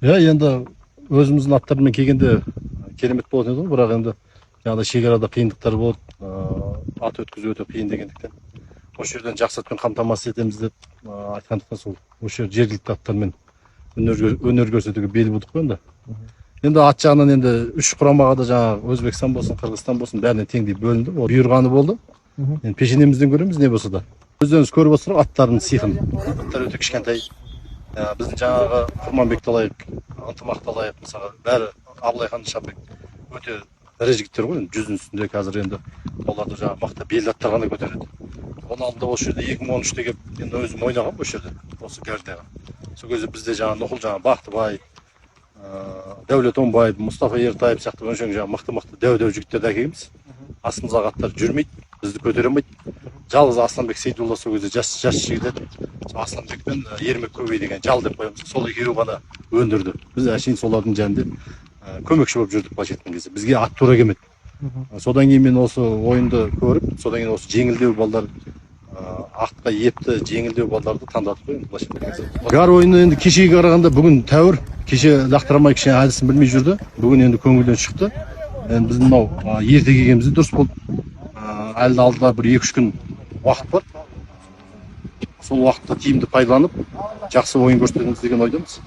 Енді өзіміздің аттармен келгенде керемет болатын еді ғой, бірақ енді жаңағыдай шекарада қиындықтар болды, ат өткізу өте қиын дегендіктен осы жерден жақсы атпен қамтамасыз етеміз деп айтқандықтан сол осы жергілікті аттармен өнер көрсетуге бел будық қой енді. Енді ат жағынан енді үш құрамаға да жаңағы Өзбекстан болсын, Қырғызстан болсын, бәріне теңдей бөлінді. Ол бұйырғаны болды. Енді пешенемізден көреміз не болса да. Өздеріңіз көріп отырсыздар аттардың сиқын. Аттар өте кішкентай. Біздің жаңағы Құрманбекті алайық, Ынтымақты алайық, мысалы бәрі Абылайхан Нышанбек өте ірі жігіттер ғой, жүздің үстінде қазір енді оларды жаңағы мықты белді аттар ғана көтереді. Оның алдында осы жерде 2013-те келіп енді өзім ойнағам осы жерде, осы гәрдеға. Сол кезде бізде жаңағы Нұқыл жаңағы Бақтыбай, Дәулет Омбаев, Мұстафа Ертаев сияқты өңшең жаңағы мықты дәу жігіттерді әкелеміз. Астымыздағы аттар жүрмейді, бізді көтере алмайды. Жалғыз Асланбек Сейдулла сол кезде жас жігіт еді. Сол Асланбек пен Ермек Көбей деген жал деп қоямыз. Сол екеуі ғана өндірді. Біз әшейін солардың жанында көмекші болып жүрдік былайша айтқан кезде. Бізге ат тура келмеді. Содан кейін мен осы ойынды көріп, содан кейін осы жеңілдеу балдар, ақтқа епті жеңілдеу балдарды таңдатып қойдым былайша айтқан кезде. Гар ойыны енді кешеге қарағанда бүгін тәуір. Кеше лақтырамай кішкене әдісін білмей жүрді. Бүгін енді көңілден шықты. Енді біздің мынау ерте келгеніміз дұрыс болды. Әлі алдыда бір 2-3 күн уақыт бар. Сол уақытты тиімді пайдаланып, жақсы ойын көрсетеміз деген ойдамыз.